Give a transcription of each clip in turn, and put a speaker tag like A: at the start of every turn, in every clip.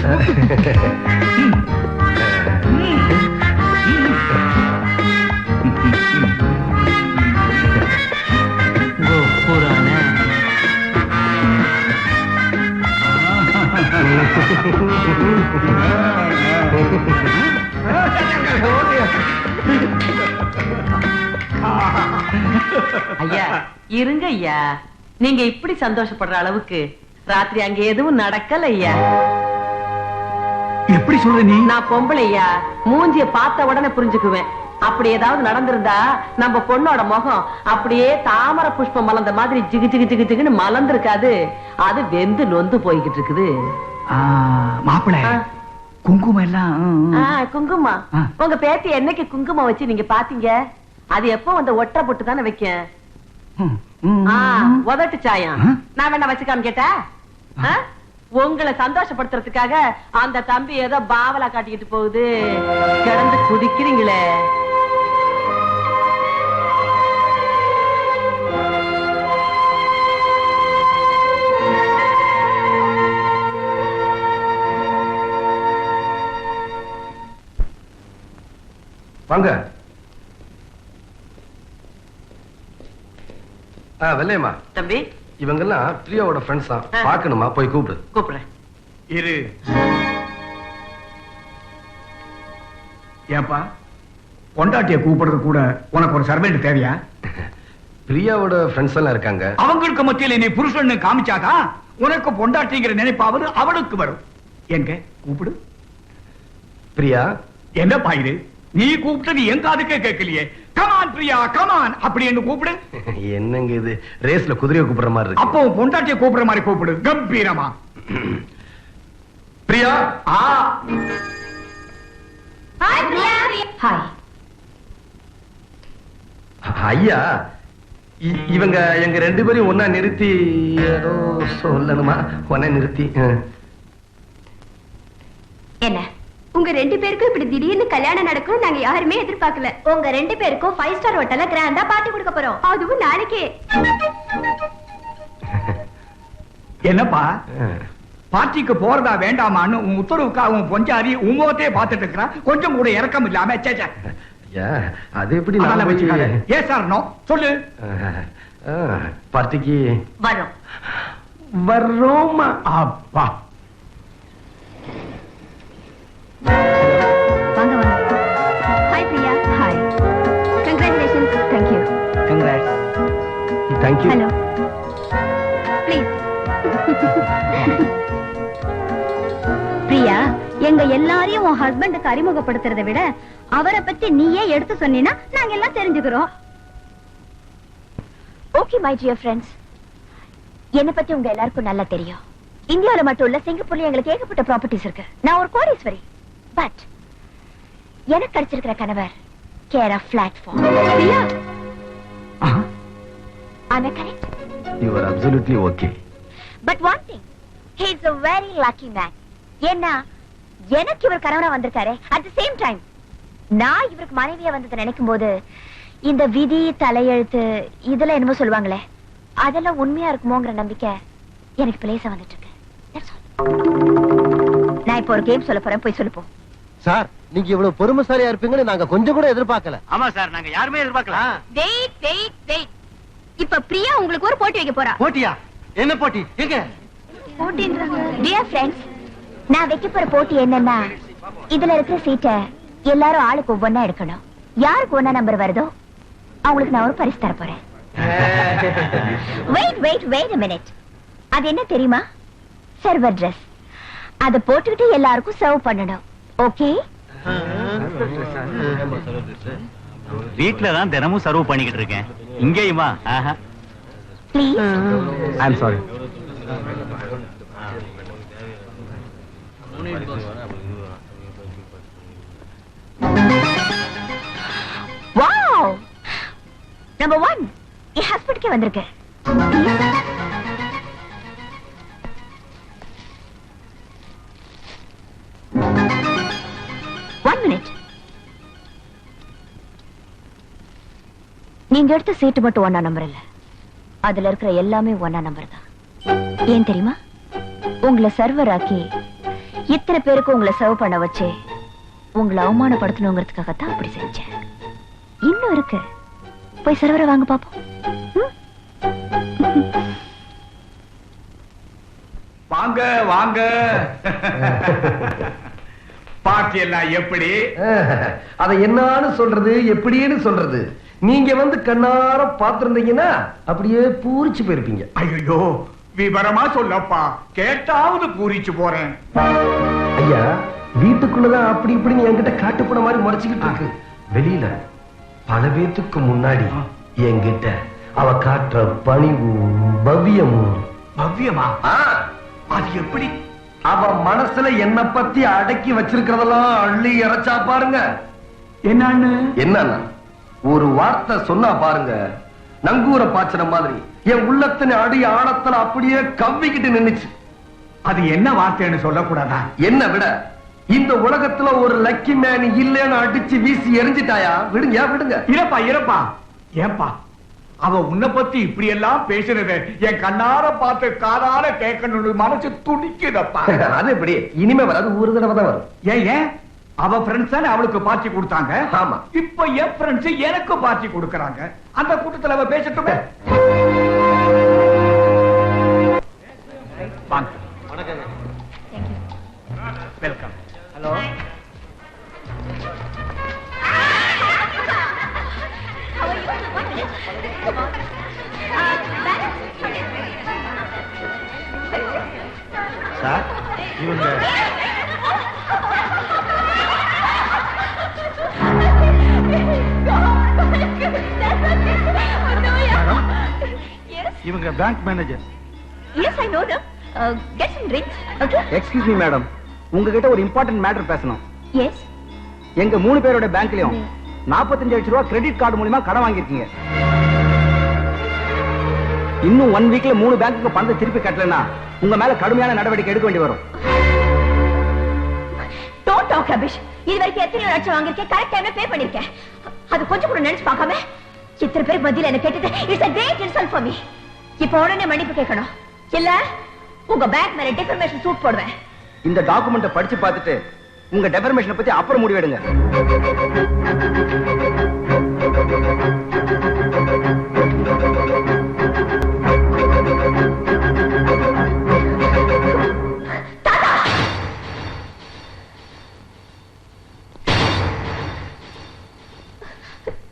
A: ஐயா இருங்க ஐயா, நீங்க இப்படி சந்தோஷப்படுற அளவுக்கு ராத்திரி அங்க எதுவும் நடக்கல ஐயா.
B: எப்படி சொல்ற நீ?
A: நான் பொம்பளை ஐயா, மூஞ்சிய பார்த்த உடனே புரிஞ்சுக்குவேன். அப்படி ஏதாவது நடந்திருந்தா நம்ம பொண்ணோட முகம் அப்படியே தாமரை புஷ்பம் மலர்ந்த மாதிரி ஜிகு ஜிகு ஜிகு ஜிகுன்னு மலர்ந்திருக்காது. அது வெந்து நொந்து போய்கிட்டு இருக்குது.
B: மாப்பிள குங்குமம் எல்லாம்.
A: குங்குமம்? உங்க பேத்தி என்னைக்கு குங்குமம் வச்சு நீங்க பாத்தீங்க? அது எப்போ அந்த ஒற்றை போட்டு தானே வைக்க. உதட்டு சாயம் நான் வேணா வச்சுக்கான்னு கேட்டா? உங்களை சந்தோஷப்படுத்துறதுக்காக அந்த தம்பி ஏதோ பாவலா காட்டிக்கிட்டு போகுது. கிடந்து குதிக்கிறீங்களே.
C: வாங்க. வெள்ளையம்மா
A: தம்பி,
C: இவங்கெல்லாம் பிரியாவோட ஃப்ரெண்ட்ஸ் தான். பார்க்கணுமா? போய் கூப்பிடு.
A: கூப்பிடுறேன்.
B: இரு. ஏப்பா பொண்டாட்டிய கூப்பிடுறது கூட உனக்கு ஒரு சர்வெண்ட் தேவையா?
C: பிரியாவோட ஃப்ரெண்ட்ஸ் எல்லாம் இருக்காங்க.
B: அவங்களுக்கு மத்தியில் நீ புருஷன் காமிச்சாதான் உனக்கு பொண்டாட்டிங்கிற நினைப்பாவது அவளுக்கு வரும். எங்க கூப்பிடு.
C: பிரியா.
B: என்னப்பா இது? நீ கூப்பிட்டது எங்க அதுக்கே கேட்கலையே. கமான் பிரியா கமான் அப்படின்னு கூப்பிடு.
C: என்னங்க இது, ரேஸ்ல குதிரையை கூப்பிடுற மாதிரி இருக்கு.
B: அப்போ பொண்டாட்டிய கூப்பிடுற மாதிரி கூப்பிடு கம்பீரமா.
C: பிரியா.
A: ஹாய் பிரியா. ஹாய்.
C: ஐயா, இவங்க எங்க ரெண்டு பேரையும் ஒன்னா நிறுத்தி ஏதோ சொல்லணுமா? ஒன்னா நிறுத்தி
D: என்ன உங்க ரெண்டு பேருக்கும் இப்படி திடீர்னு கல்யாணம் நடக்கும் நாங்க யாருமே எதிர்பார்க்கல. உங்க ரெண்டு பேருக்கும் 5 ஸ்டார் ஹோட்டல்ல கிராண்டா பார்ட்டி கொடுக்க போறோம். அதுவும் நாளைக்கே.
B: என்னப்பா பார்ட்டிக்கு போறதா வேண்டாமான்னு உன் உத்தரவுக்காக உன் பொஞ்சாரி உமோத்தையே பார்த்துட்டு இருக்கிறான். கொஞ்சம் கூட இறக்கம் இல்லாம.
C: அது எப்படி
B: ஏ சார் நோ சொல்லு.
C: பார்ட்டிக்கு
A: வரோம்.
C: வர்றோமா?
B: அப்பா
D: வாங்க வாங்க. Hi Priya. Hi. Congratulations. Thank you.
C: Congrats. Thank you.
D: Hello please. Priya, எங்க எல்லாரையும் உன் ஹஸ்பண்டுக்கு அறிமுகப்படுத்துறதை விட அவரை பத்தி நீயே எடுத்து சொன்னீனா நாங்க எல்லாம் தெரிஞ்சுக்கிறோம். ஓகே மை டியர் ஃப்ரெண்ட்ஸ், என்ன பத்தி உங்க எல்லாருக்கும் நல்லா தெரியும். இந்தியாவில மட்டும் இல்ல, சிங்கப்பூர்ல எங்களுக்கு ஏகப்பட்ட ப்ராப்பர்ட்டிஸ் இருக்கு. நான் ஒரு கோடீஸ்வரி. பட் எனக்கு கிடைச்சிருக்கிற கணவர் care of platform. Priya, am I correct?
C: You are absolutely okay.
D: But one thing, he is a very lucky man. ஏன்னா எனக்கு இவர் கணவனா வந்திருக்காரு. At the same time நான் இவருக்கு மனைவியா வந்ததை நினைக்கும் போது இந்த விதி தலையெழுத்து இதெல்லாம் என்னமோ சொல்லுவாங்களே, அதெல்லாம் உண்மையா இருக்குமோங்கிற நம்பிக்கை எனக்கு பிளேஸா வந்துட்டு இருக்கு. நான் இப்போ ஒரு கேம் சொல்ல போறேன், போய் சொல்லுப்போம்.
E: சார், நீங்க இவ்வளவு பொறுமைசாலியா இருப்பீங்கன்னு நாங்க கொஞ்சம் கூட எதிர்பார்க்கல.
F: ஆமா சார், நாங்க யாருமே எதிர்பார்க்கல.
D: Wait wait wait. இப்ப பிரியா உங்களுக்கு ஒரு போட்டி வைக்க போறா.
E: போட்டியா? என்ன போட்டி? எங்க
D: போட்டின்றாங்க? டியர் ஃப்ரெண்ட்ஸ், நான் வைக்க போற போட்டி என்னன்னா, இதுல இருக்கிற சீட்டை எல்லாரும் ஆளுக்கு ஒவ்வொன்னா எடுக்கணும். யாருக்கு ஒன்னா நம்பர் வருதோ அவங்களுக்கு நான் ஒரு பரிசு தர போறேன். Wait wait wait a minute. அது என்ன தெரியுமா? Server dress. அத போட்டுக்கிட்டு எல்லாருக்கும் சர்வ் பண்ணணும். ஓகே?
F: வீட்ல தான் தினமும் சர்வ் பண்ணிக்கிட்டு இருக்கேன். இங்கேயுமா?
D: Please.
C: I am sorry.
D: Wow! Number 1, என் ஹஸ்பண்டுக்கே வந்திருக்கு. One minute. நீங்க எடுத்த சீட்டு மட்டும் 1 நம்பர் இல்ல, அதுல இருக்கிற எல்லாமே 1 நம்பர் தான். ஏன் தெரியுமா? உங்களை சர்வர் ஆக்கி இத்தனை பேருக்கு உங்களை சர்வ் பண்ண வச்சு உங்களை அவமானப்படுத்தணுங்கிறதுக்காகத்தான் அப்படி செஞ்சேன். இன்னும் இருக்கு, போய் சர்வரை வாங்க பாப்போம்.
B: வாங்க வாங்க. பார்ட்டி எல்லாம் எப்படி?
C: அதை என்னன்னு சொல்றது, எப்படின்னு சொல்றது? நீங்க வந்து கண்ணார பாத்திருந்தீங்கன்னா அப்படியே பூரிச்சு போயிருப்பீங்க.
B: ஐயோ, விவரமா சொல்லப்பா, கேட்டாவது பூரிச்சு போறேன்.
C: ஐயா, வீட்டுக்குள்ளதான் அப்படி இப்படின்னு என்கிட்ட காட்டுப்பட மாதிரி முறைச்சுக்கிட்டு இருக்கு. வெளியில பல பேத்துக்கு முன்னாடி என்கிட்ட அவ காட்டுற பணிவும் பவ்யமும்.
B: பவ்யமா? அது எப்படி?
C: அவ மனசுல என்ன பத்தி அடக்கி வச்சிருக்கிறதெல்லாம் அள்ளி இறைச்சா பாருங்க. என்னன்னா ஒரு வார்த்தை சொன்னா பாருங்க, நங்கூர பாய்ச்சற மாதிரி என் உள்ளத்தின் அடி ஆழத்துல அப்படியே கவ்விக்கிட்டு நின்னுச்சு.
B: அது என்ன வார்த்தைன்னு சொல்லக்கூடாதா?
C: என்ன விட இந்த உலகத்துல ஒரு லக்கி மேன் இல்லன்னு அடிச்சு வீசி எரிஞ்சிட்டாயா? விடுங்க விடுங்க.
B: இருப்பா இருப்பா. ஏன்பா அவ உன்னை பத்தி இப்படி எல்லாம் பேசுறத என் கண்ணார பார்த்து காதால கேட்கணும்னு மனசு துடிக்குதப்பா.
C: அது எப்படி? இனிமே வராது, ஒரு தடவை தான் வரும்.
B: ஏன் அவ ஃப்ரெண்ட்ஸ் தானே அவளுக்கு பார்ட்டி கொடுத்தாங்க.
C: ஆமா,
B: இப்ப என் ஃப்ரெண்ட்ஸ் எனக்கு பார்ட்டி கொடுக்கறாங்க. அந்த கூட்டத்துல அவ பேசட்டுமே. வாங்க.
C: வணக்கங்க.
B: வெல்கம்.
C: ஹலோ.
F: சார், இவங்க இவங்க bank manager.
D: Yes, I know them. Get some drinks, okay?
G: Excuse me madam, உங்ககிட்ட ஒரு இம்பார்ட்டன்ட் மேட்டர் பேசணும்.
D: Yes.
G: எங்க 3 பேரோட பேங்க்லயும் 45 லட்சம் ரூபாய் கிரெடிட் கார்டு மூலமா கடன் வாங்கிருக்கீங்க. இன்னும் 1 வீக்ல 3 பேங்க்குக்கு பணத்தை திருப்பி கட்டலனா உங்க மேல கடுமையான நடவடிக்கை எடுக்க வேண்டி வரும்.
D: Don't talk rubbish. இதுவரைக்கும் எத்தனை லட்சம் வாங்கிருக்கேன், கரெக்ட் டைம்ல பே பண்ணிருக்கேன். அது கொஞ்சம் கூட நினைச்சு பார்க்காம இத்தனை பேர் மத்தியில என்ன கேட்டது it's a great insult for me. இப்போ உடனே மன்னிப்பு கேட்கணும், இல்ல உங்க பேங்க் மேல டிஃபர்மேஷன் சூட் போடுவேன்.
G: இந்த டாக்குமெண்ட்டை படிச்சு பார்த்துட்டு உங்க டெஃபர்மேஷனை பத்தி அப்புறம் முடிவெடுங்க.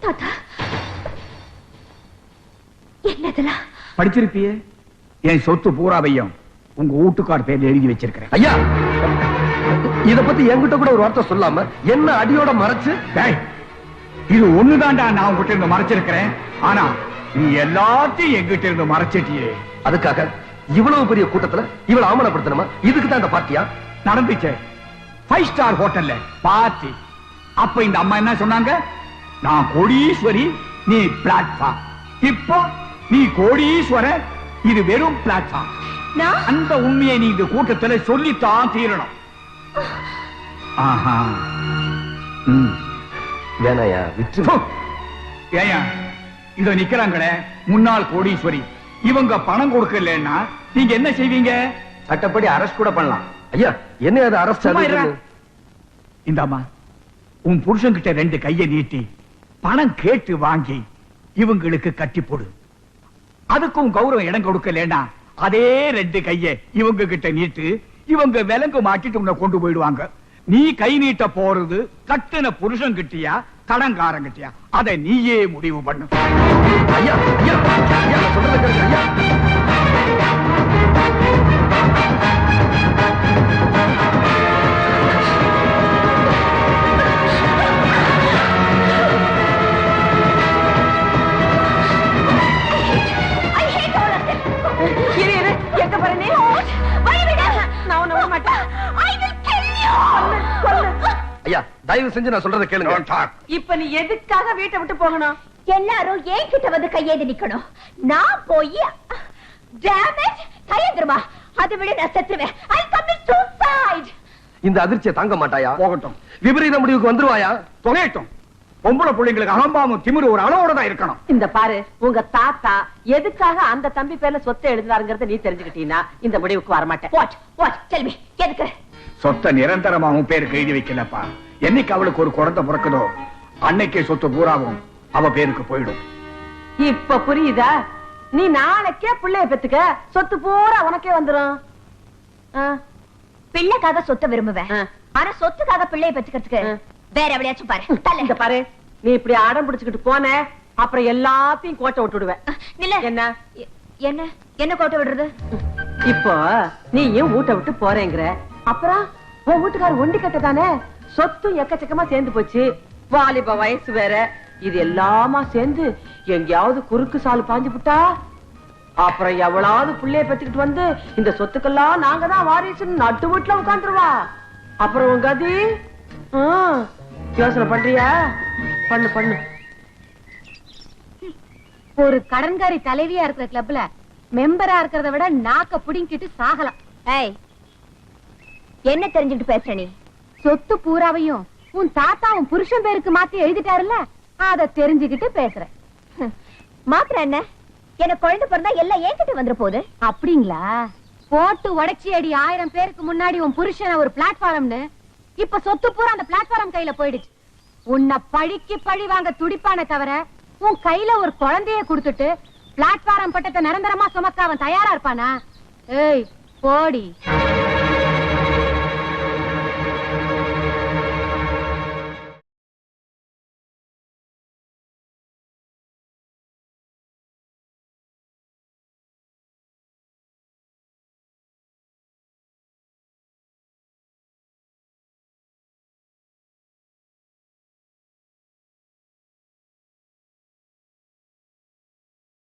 D: தாத்தா, என்னதெல்லாம்
B: படிச்சிருப்பியே. என் சொத்து பூராவையும் உங்க வீட்டுக்கார் பேர்ல எழுதி வச்சிருக்கிறேன்.
C: ஐயா, இத பத்தி என்கிட்ட கூட ஒரு வார்த்தை சொல்லாம என்ன அடியோட மறைச்சு?
B: இது ஒண்ணுதான்டா நான் உங்ககிட்ட இருந்து மறைச்சிருக்கிறேன். ஆனா நீ எல்லாத்தையும் எங்கிட்ட இருந்து மறைச்சிட்டியே.
C: அதுக்காக இவ்வளவு பெரிய கூட்டத்துல இவ்வளவு ஆமலப்படுத்தணுமா? இதுக்கு தான் இந்த பார்ட்டியா
B: நடந்துச்சு? 5 ஸ்டார் ஹோட்டல்ல பார்ட்டி. அப்ப இந்த அம்மா என்ன சொன்னாங்க? நான் கோடீஸ்வரி, நீ பிளாட்ஃபார்ம். இப்போ நீ கோடீஸ்வரன், இது வெறும் பிளாட்ஃபார்ம். அந்த உண்மையை நீ இந்த கூட்டத்துல சொல்லித்தான் தீரணும். ஆஹா.
C: வேணாயா, விட்டு.
B: ஏயா, இத நிக்கிறாங்களே முன்னாள் கோடீஸ்வரி, இவங்க பணம் கொடுக்கலன்னா நீங்க என்ன செய்வீங்க?
G: சட்டப்படி அரெஸ்ட் கூட பண்ணலாம்.
C: ஐயா, என்ன அது அரஸ்ட்?
B: இந்த அம்மா உன் புருஷன் கிட்ட 2 கையை நீட்டி பணம் கேட்டு வாங்கி இவங்களுக்கு கட்டி போடு. அதுக்கும் கௌரவம் இடம் கொடுக்கலன்னா அதே 2 கையை இவங்க கிட்ட நீட்டு, இவங்க விலங்கு மாட்டிட்டு உன்னை கொண்டு போயிடுவாங்க. நீ கை நீட்ட போறது கட்டின புருஷன் கிட்டியா கடன்காரன் கிட்டியா? அதை நீயே முடிவு பண்ணு.
C: ஐயா, ஐயா, ஐயா, சொல்றத கேளுங்க ஐயா.
A: எங்க பாருங்க, நான் மாட்டேன்.
C: ஐயா, தயவு செஞ்சு நான் சொல்றத கேளுங்க.
A: இப்ப நீ எதுக்காக வீட்டை விட்டு போகணும்?
D: எல்லாரும் ஏன் கிட்ட வந்து கையேந்தி நிக்கணும். நான் போய் கையேந்திரமா, அதை விட நான் செத்துருவேன். I'll commit suicide.
C: இந்த அதிர்ச்சியை தாங்க மாட்டாயா?
B: போகட்டும்.
C: விபரீத முடிவுக்கு வந்துருவாயா?
B: தொலையட்டும். பொம்பளை பிள்ளைங்களுக்கு அகம்பாமும் திமிரு ஒரு அளவோட தான் இருக்கணும்.
A: இந்த பாரு, உங்க தாத்தா எதுக்காக அந்த தம்பி பேர்ல சொத்தை எழுதினாருங்கறத நீ தெரிஞ்சுக்கிட்டீனா இந்த முடிவுக்கு வரமாட்டேன்.
D: வாட் tell me எதுக்கு?
B: சொத்தை நிரந்தரமாவும் பேருக்கு எழுதி வைக்கலப்பா. என்னைக்கு அவளுக்கு ஒரு குழந்தை பிறக்குதோ அன்னைக்கே சொத்து பூராவும் அவ பேருக்கு போயிடும்.
A: இப்ப புரியுதா? நீ நாளைக்கே பிள்ளைய பெத்துக்க, சொத்து பூரா உனக்கே வந்துரும்.
D: பிள்ளைக்காக சொத்தை விரும்புவேன்,
A: ஆ.
D: ஆனா சொத்துக்காக பிள்ளைய பெத்துக்கிறதுக்கு வேற எவ்வளையாச்சும் பாரு. தள்ள.
A: இந்த பாரு, நீ இப்படி அடம் பிடிச்சுக்கிட்டு போன அப்புறம் எல்லாத்தையும் கோட்டை விட்டுடுவேன்.
D: நில்ல.
A: என்ன
D: என்ன என்ன கோட்டை விடுறது?
A: இப்போ நீ ஏன் வீட்டை விட்டு போறேங்கிற? அப்புறம் உன் வீட்டுக்காரர் ஒண்டி கட்டதானே, சொத்து எக்கச்சக்கமா சேர்ந்து போச்சு, வாலிப வயசு வேற, இது எல்லாமா சேர்ந்து எங்கேயாவது குறுக்கு சாலு பாஞ்சு புட்டா அப்புறம் எவ்வளவு பிள்ளைய பெத்துக்கிட்டு வந்து இந்த சொத்துக்கெல்லாம் நாங்க தான் வாரிசுன்னு நட்டு வீட்டுல உட்காந்துருவா. அப்புறம் உங்க கதி யோசனை பண்றியா? பண்ணு பண்ணு.
H: ஒரு கடன்காரி தலைவியா இருக்கிற கிளப்ல மெம்பரா இருக்கிறத விட நாக்க புடிங்கிட்டு சாகலாம்.
D: ஏய், என்ன தெரிஞ்சுக்கிட்டு பேசுற நீ?
H: சொத்து பூராவையும் உன் தாத்தா உன் புருஷன் பேருக்கு மாத்தி எழுதிட்டாருல்ல, அத தெரிஞ்சுக்கிட்டு பேசுறேன்.
D: மாத்திர என்ன? எனக்கு குழந்தை பிறந்தா எல்லாம் ஏன்கிட்ட வந்துட போகுது.
H: அப்படிங்களா? போட்டு உடைச்சி அடி 1000 பேருக்கு முன்னாடி உன் புருஷன் ஒரு பிளாட்ஃபார்ம்னு, இப்ப சொத்து பூரா அந்த பிளாட்ஃபார்ம் கையில போயிடுச்சு. உன்னை பழிக்கு பழி வாங்க துடிப்பானே தவிர உன் கையில ஒரு குழந்தைய கொடுத்துட்டு பிளாட்ஃபார்ம் பட்டத்தை நிரந்தரமா சுமக்க அவன் தயாரா இருப்பானா? ஏய் போடி.